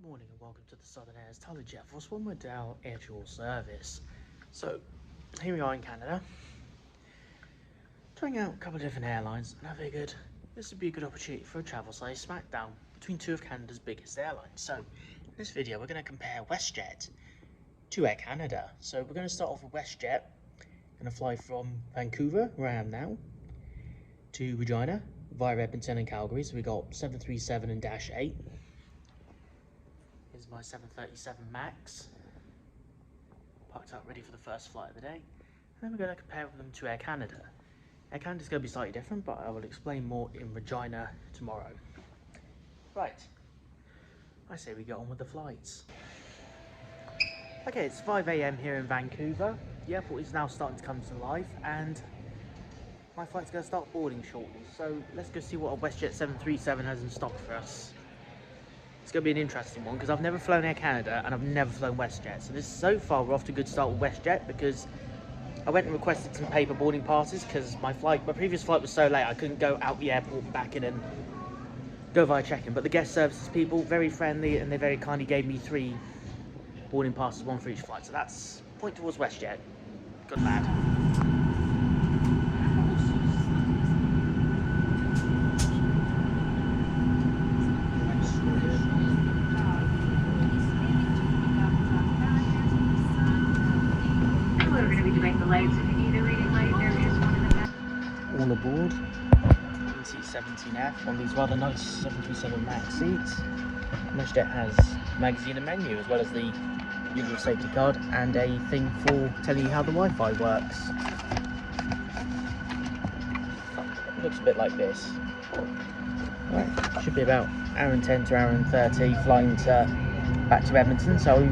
Good morning and welcome to the Southern Air's Tyler Jet Force 1 Model Air Tour Service. So, here we are in Canada, trying out a couple of different airlines, and I figured this would be a good opportunity for a travel-size smackdown between two of Canada's biggest airlines. So, in this video we're going to compare WestJet to Air Canada. So we're going to start off with WestJet. Going to fly from Vancouver, where I am now, to Regina, via Edmonton and Calgary. So we got 737 and -8. Here's my 737 MAX, parked up ready for the first flight of the day. And then we're going to compare them to Air Canada. Air Canada's going to be slightly different, but I will explain more in Regina tomorrow. Right, I say we get on with the flights. Okay, it's 5 AM here in Vancouver. The airport is now starting to come to life, and my flight's going to start boarding shortly. So let's go see what a WestJet 737 has in stock for us. It's going to be an interesting one because I've never flown Air Canada and I've never flown WestJet. So so far we're off to a good start with WestJet, because I went and requested some paper boarding passes because my previous flight was so late I couldn't go out the airport and back in and go via check-in. But the guest services people, very friendly, and they very kindly gave me 3 boarding passes, 1 for each flight. So that's a point towards WestJet. Good lad. All aboard. Seat 17F on these rather nice 737 MAX seats. WestJet has magazine and menu, as well as the usual safety card and a thing for telling you how the Wi-Fi works. It looks a bit like this. Right, should be about hour and 10 to hour and 30 flying back to Edmonton, so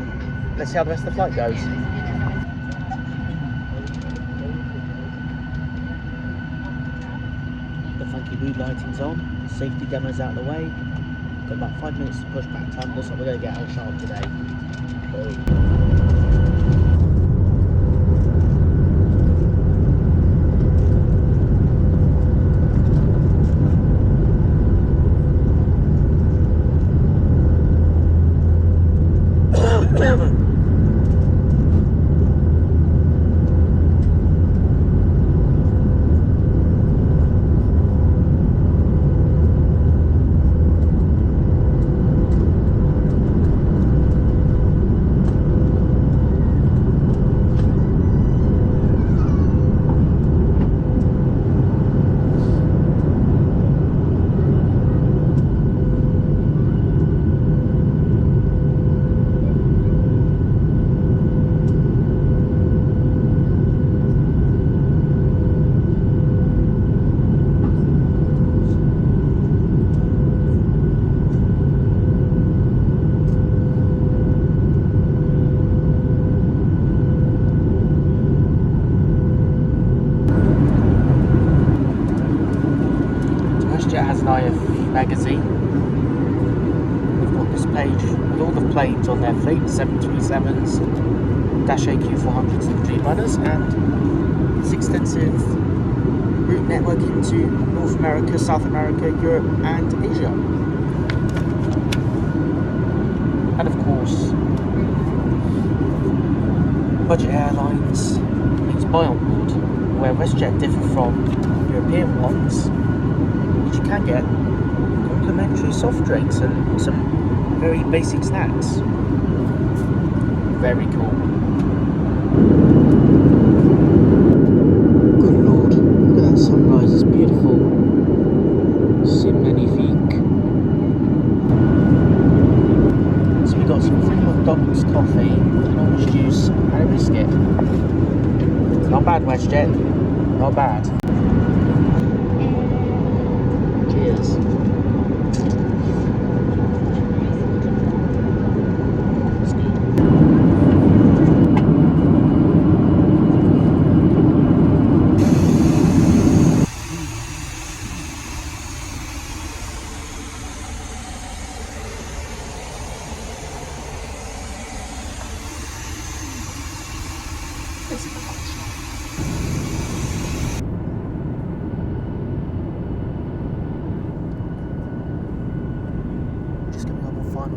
let's see how the rest of the flight goes. The funky mood lighting's on, safety demo's out of the way. Got about 5 minutes to push back time. Looks like we're going to get out sharp today. Has an IF magazine. We've got this page with all the planes on their fleet, 737s, -AQ400s and Dreamliners, and its extensive route network into North America, South America, Europe and Asia. And of course, budget airlines means buy on board, where WestJet differ from European ones. You can get complimentary soft drinks and some very basic snacks. Very cool. Good lord, look at that sunrise, it's beautiful. C'est magnifique. So we got some free McDonald's coffee, an orange juice and a biscuit. Not bad, WestJet, not bad. Cheers.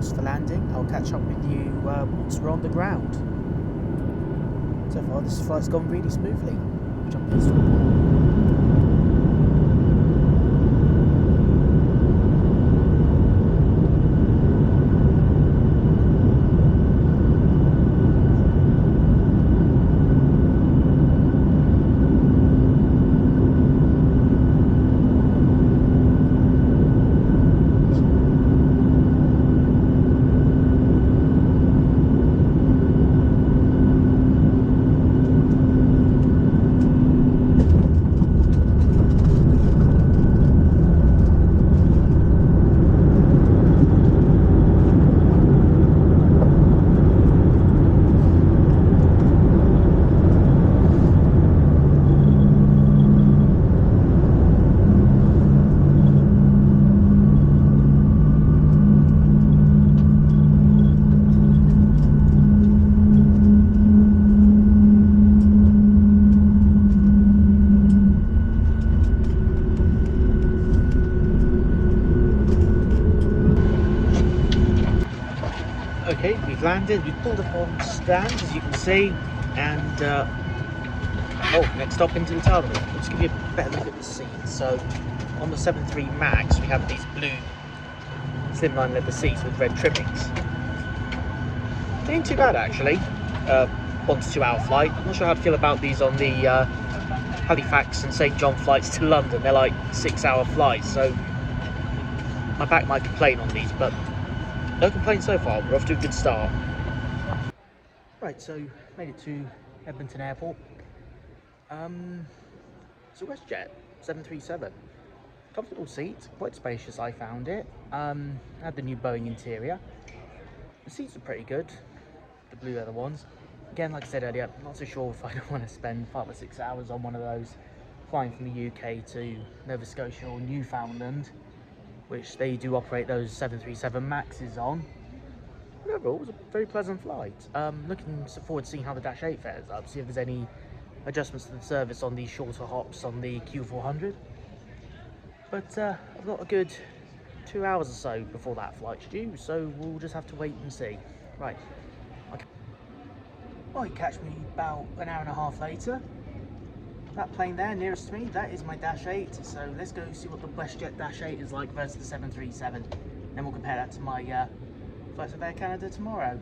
airports for landing. I'll catch up with you once we're on the ground. So far this flight's gone really smoothly, which I'm pleased to report. Okay, we've landed, we've pulled up on stand as you can see, and next stop into the terminal. Let's give you a better look at the seats. So on the 73 Max we have these blue slimline leather seats with red trimmings. They ain't too bad actually, 1 to 2 hour flight. I'm not sure how to feel about these on the Halifax and St John flights to London. They're like 6-hour flights, so my back might complain on these, but no complaints so far. We're off to a good start. Right, so made it to Edmonton Airport. It's a WestJet 737. Comfortable seats, quite spacious I found it. Had the new Boeing interior. The seats are pretty good, the blue leather ones. Again, like I said earlier, I'm not so sure if I don't want to spend 5 or 6 hours on one of those, flying from the UK to Nova Scotia or Newfoundland, which they do operate those 737 Maxes on. But overall, it was a very pleasant flight. Looking forward to seeing how the Dash 8 fares up, see if there's any adjustments to the service on these shorter hops on the Q400. But I've got a good 2 hours or so before that flight's due, so we'll just have to wait and see. Right. Okay. Well, you catch me about an hour and a half later. That plane there nearest to me, that is my Dash 8, so let's go see what the WestJet Dash 8 is like versus the 737. Then we'll compare that to my flights with Air Canada tomorrow.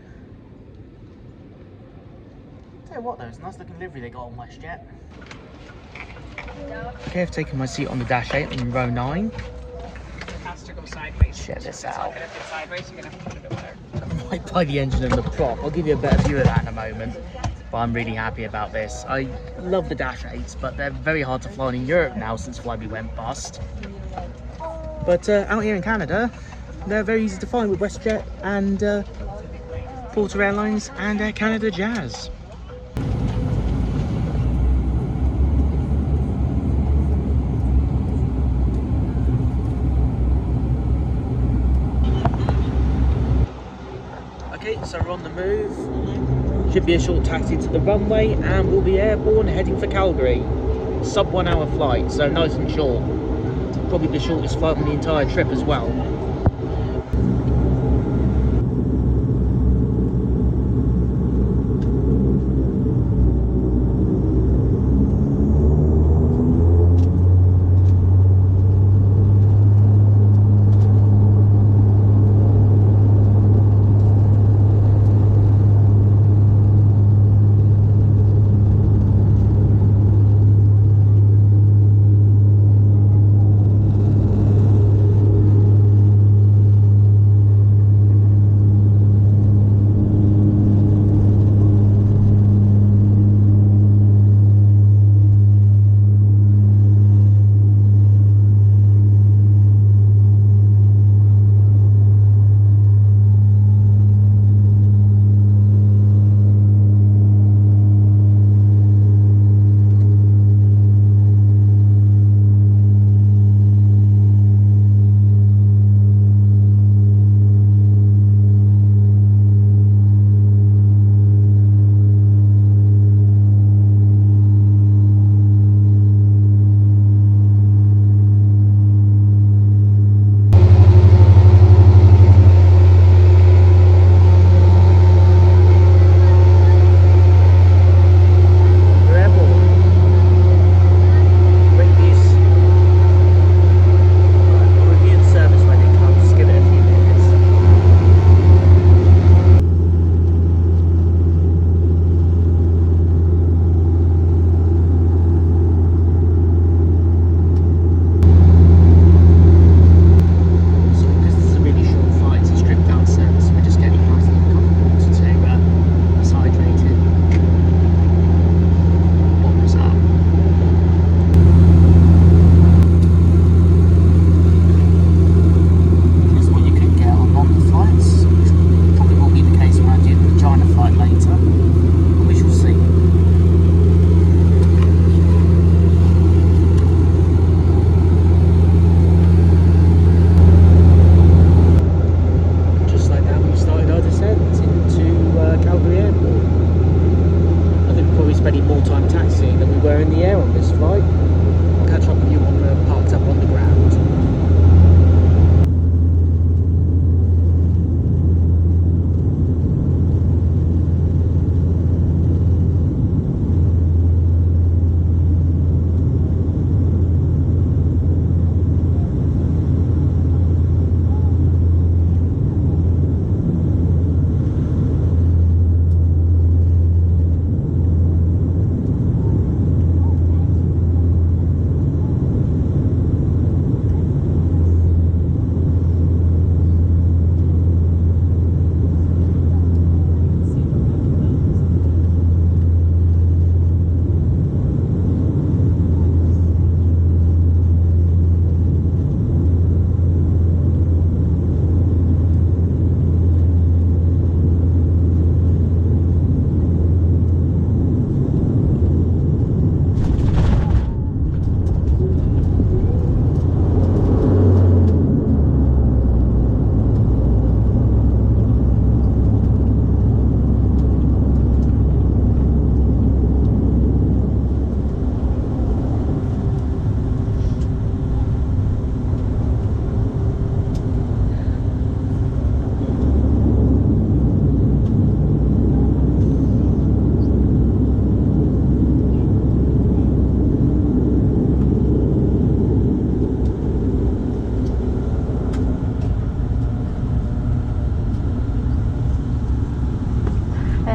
Tell you what though, it's a nice looking livery they got on WestJet. Okay, I've taken my seat on the Dash 8 in row 9. Has to go sideways. Check this out. If it's sideways, you're going to have to put it over there. Right by the engine and the prop. I'll give you a better view of that in a moment. But I'm really happy about this. I love the Dash 8s, but they're very hard to fly on in Europe now since Flybe went bust. But out here in Canada, they're very easy to find with WestJet and Porter Airlines and Air Canada Jazz. Okay, so we're on the move. Should be a short taxi to the runway and we'll be airborne heading for Calgary. Sub 1 hour flight, so nice and short. Probably the shortest flight on the entire trip as well.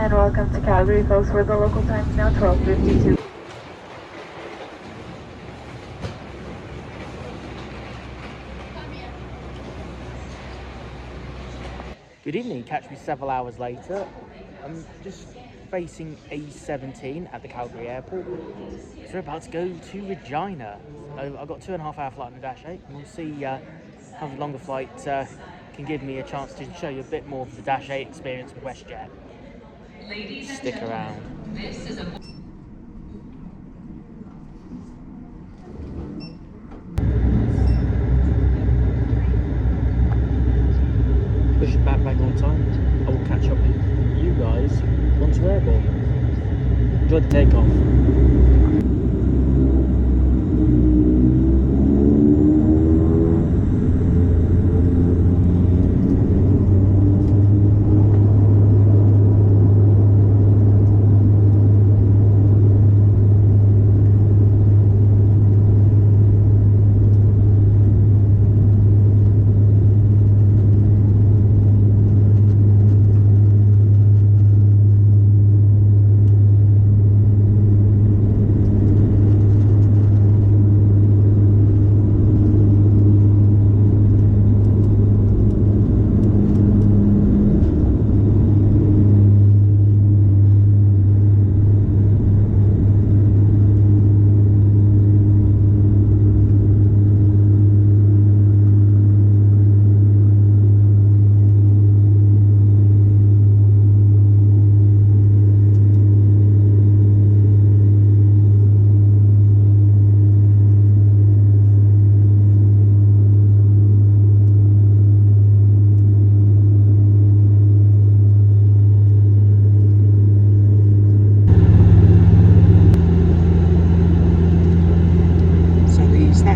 and welcome to Calgary, folks, where the local time is now 12:52. Good evening, catch me several hours later. I'm just facing A17 at the Calgary Airport. So we're about to go to Regina. I've got 2.5 hour flight on the Dash 8, and we'll see how the longer flight can give me a chance to show you a bit more of the Dash 8 experience with WestJet. Stick around. Push it back on time. I will catch up with you guys once we're airborne. Enjoy the takeoff.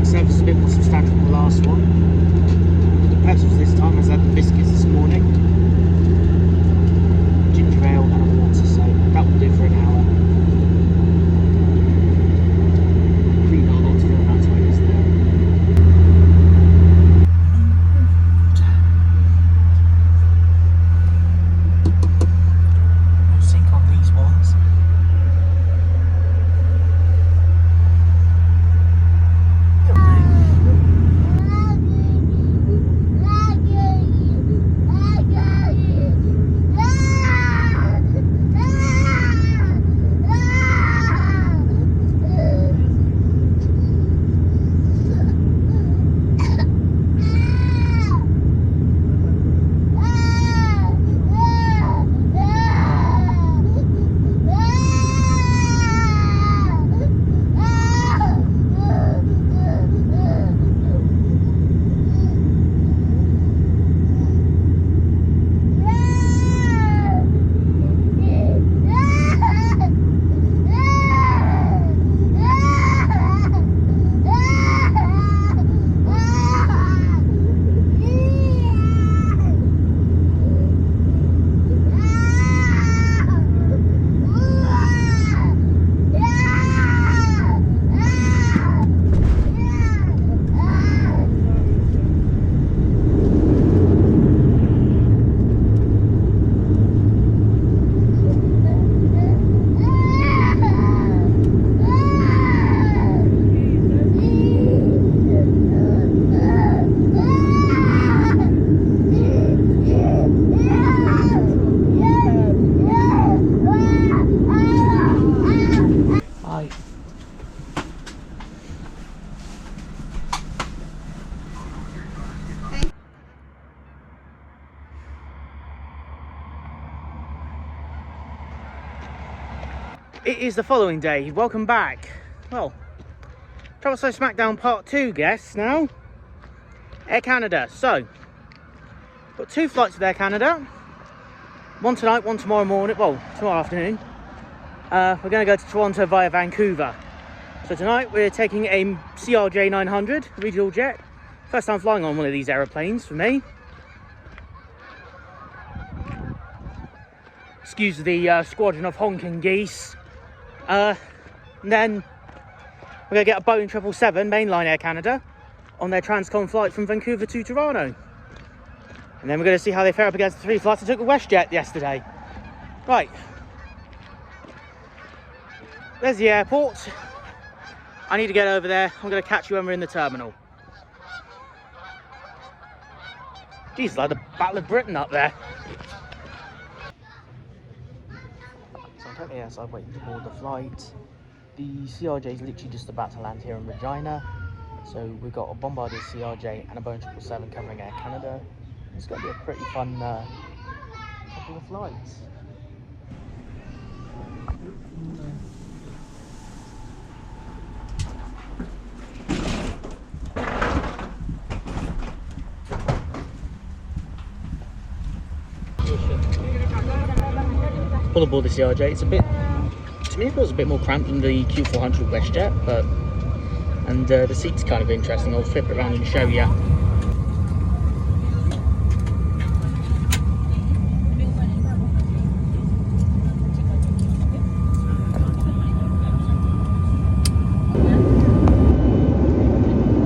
Service is a bit more substantial than the last one. The pretzels this time, as I had the biscuits this morning. Ginger ale and a water, so that will do for an hour. Really not a lot to feel about to it, is there? No sync on these ones. It is the following day. Welcome back. Well, Travel Slow Smackdown Part 2 guests now. Air Canada. So, got 2 flights with Air Canada. One tonight, one tomorrow morning. Well, tomorrow afternoon. We're going to go to Toronto via Vancouver. So tonight we're taking a CRJ 900 regional jet. First time flying on one of these aeroplanes for me. Excuse the squadron of honking geese. And then we're going to get a Boeing 777 mainline Air Canada on their transcon flight from Vancouver to Toronto. And then we're going to see how they fare up against the 3 flights I took with WestJet yesterday. Right, There's the airport. I need to get over there. I'm going to catch you when we're in the terminal. Geez, like the Battle of Britain up there. So I'm currently outside waiting to board the flight. The CRJ is literally just about to land here in Regina. So we've got a Bombardier CRJ and a Boeing 777 covering Air Canada. It's going to be a pretty fun couple of flights. Pull aboard the CRJ. It's a bit, to me it feels a bit more cramped than the Q400 WestJet, but the seat's kind of interesting. I'll flip it around and show you.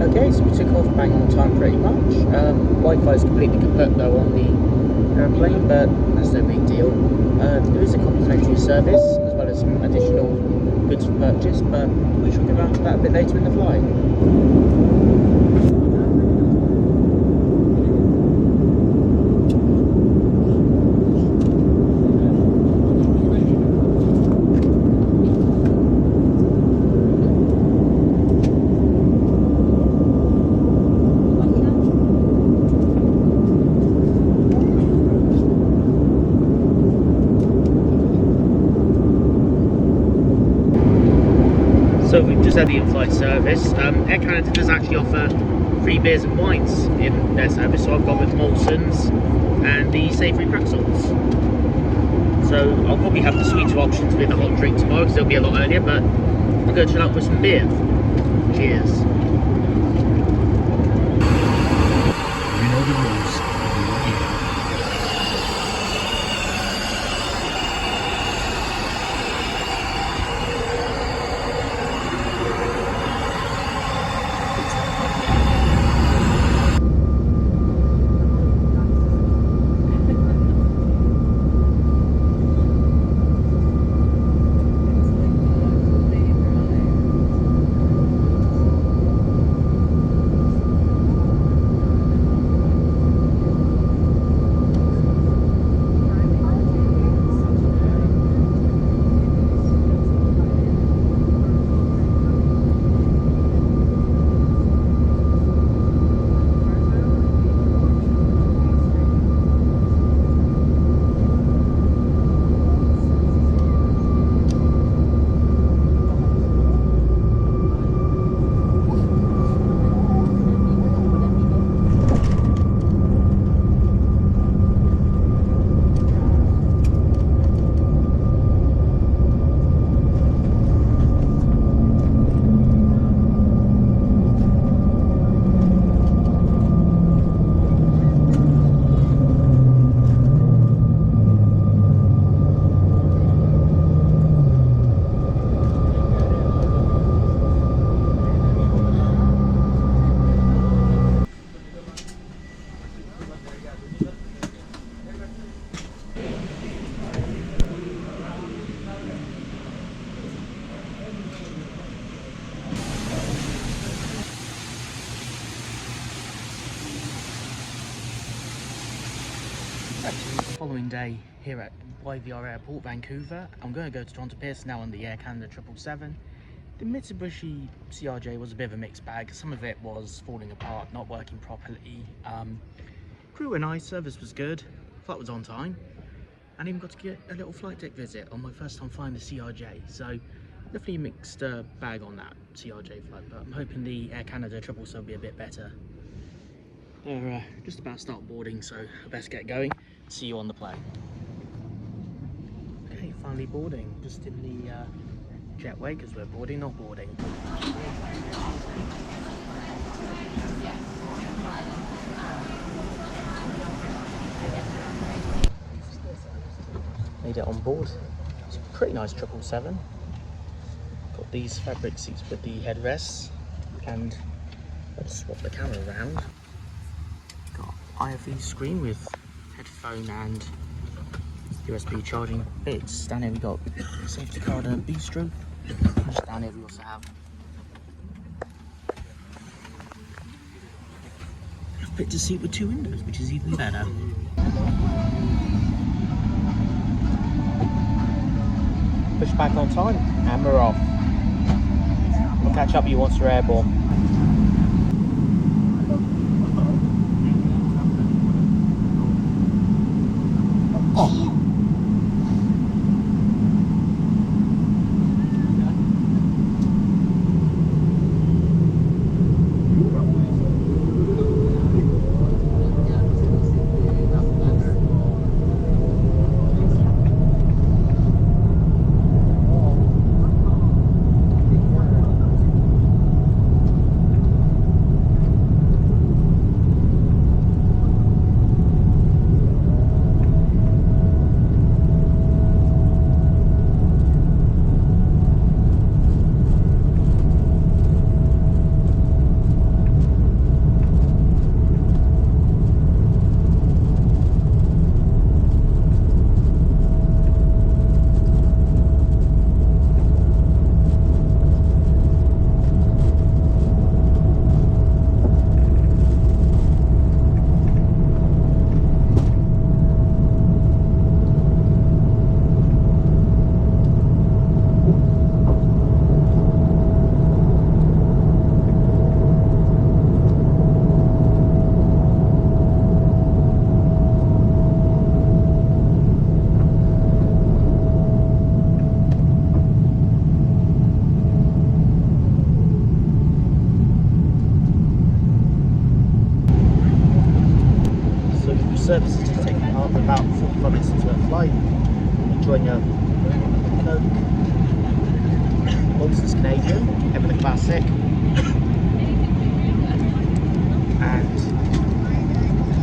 Okay, so we took off bang on time pretty much. Wi-Fi is completely kaput though on the airplane, but that's no big deal. There is a complimentary service as well as some additional goods for purchase, but we shall get around to that a bit later in the flight. So we've just had the in-flight service. Air Canada does actually offer free beers and wines in their service, so I've gone with Molson's and the savoury pretzels. So I'll probably have the sweeter options with a hot drink tomorrow because it'll be a lot earlier, but I'm going to chill out with some beer. Cheers. You know the rules. Actually, the following day here at YVR Airport, Vancouver. I'm going to go to Toronto Pearson now on the Air Canada 777. The Mitsubishi CRJ was a bit of a mixed bag. Some of it was falling apart, not working properly. Crew were nice, service was good, flight was on time, and even got to get a little flight deck visit on my first time flying the CRJ. So definitely a mixed bag on that CRJ flight, but I'm hoping the Air Canada 777 will be a bit better. They're just about to start boarding, so I best get going. See you on the plane. Okay, finally boarding. Just in the jetway because we're boarding, not boarding. Made it on board. It's a pretty nice 777. Got these fabric seats with the headrests, and let's swap the camera around. Got IFE screen with headphone and USB charging bits. Down here we got safety card and bistro Just down here we also have a fit to seat with 2 windows, which is even better. Push back on time and we're off. We'll catch up with you once we're airborne. Services just taking part about 45 minutes into a flight, enjoying a Coke, Monsters Canadian, Everything Classic, and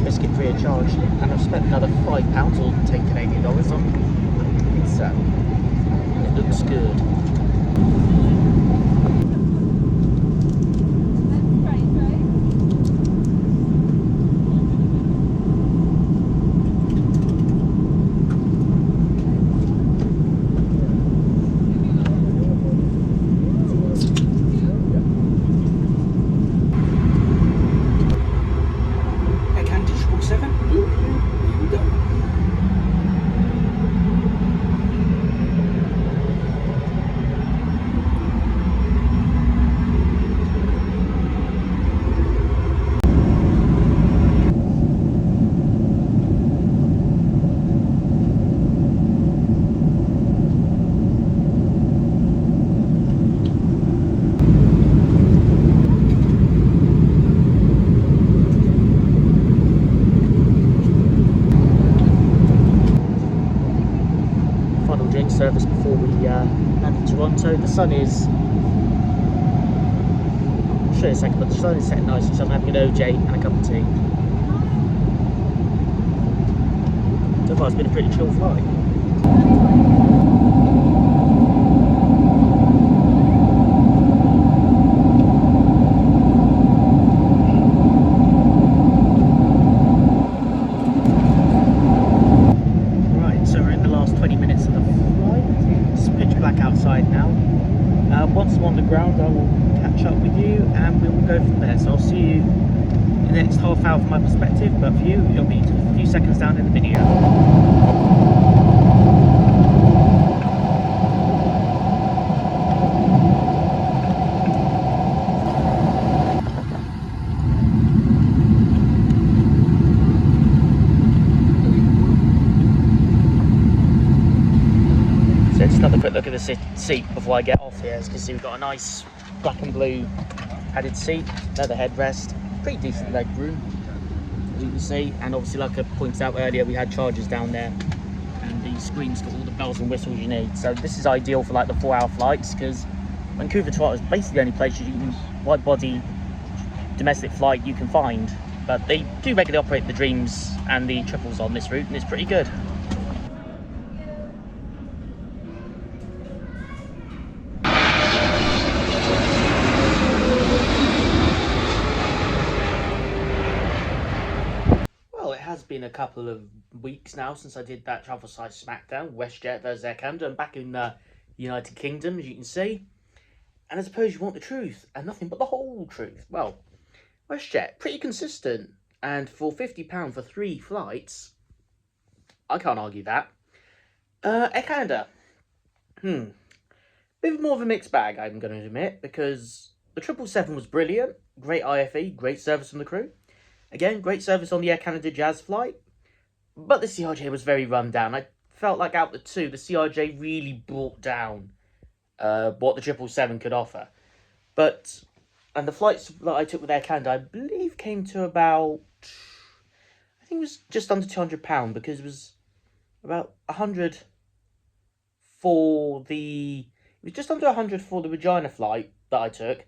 biscuit free of charge. And I've spent another £5 or 10 Canadian dollars on pizza. It looks good. Service before we land in Toronto. The sun is, I'll show you in a second, but the sun is setting nicely, so I'm having an OJ and a cup of tea. So far it's been a pretty chill flight. Once I'm on the ground, I will catch up with you and we will go from there. So I'll see you in the next half hour from my perspective, but for you, it'll be a few seconds down in the video. So just another quick look at the seat before I get off here. As you can see, we've got a nice black and blue padded seat, leather headrest, pretty decent leg room, as you can see. And obviously, like I pointed out earlier, we had chargers down there, and the screen's got all the bells and whistles you need. So this is ideal for like the 4-hour flights, because Vancouver to Toronto is basically the only place you can wide body domestic flight you can find. But they do regularly operate the Dreams and the Triples on this route, and it's pretty good. It's been a couple of weeks now since I did that travel size Smackdown, WestJet versus Air Canada, and back in United Kingdom, as you can see. And I suppose you want the truth, and nothing but the whole truth. Well, WestJet, pretty consistent. And for £50 for 3 flights, I can't argue that. Air Canada. Bit more of a mixed bag, I'm going to admit, because the 777 was brilliant. Great IFE, great service from the crew. Again, great service on the Air Canada Jazz flight. But the CRJ was very run down. I felt like out of the two, the CRJ really brought down what the 777 could offer. And the flights that I took with Air Canada, I believe, came to about, I think it was just under £200, because it was about 100 for the, it was just under 100 for the Regina flight that I took,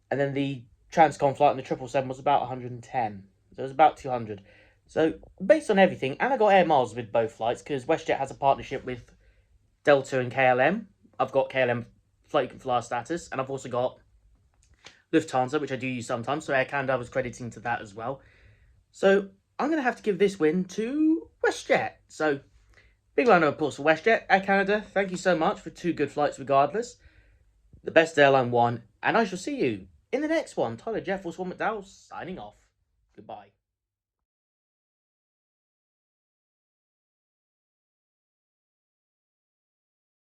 and then the Transcon flight on the 777 was about 110, so it was about 200. So, based on everything, and I got air miles with both flights, because WestJet has a partnership with Delta and KLM. I've got KLM flight flyer status, and I've also got Lufthansa, which I do use sometimes, so Air Canada I was crediting to that as well. So, I'm going to have to give this win to WestJet. So, big round of applause for WestJet. Air Canada, thank you so much for 2 good flights regardless. The best airline won, and I shall see you in the next one. Tyler Jeff, Will Swan McDowell, signing off. Goodbye.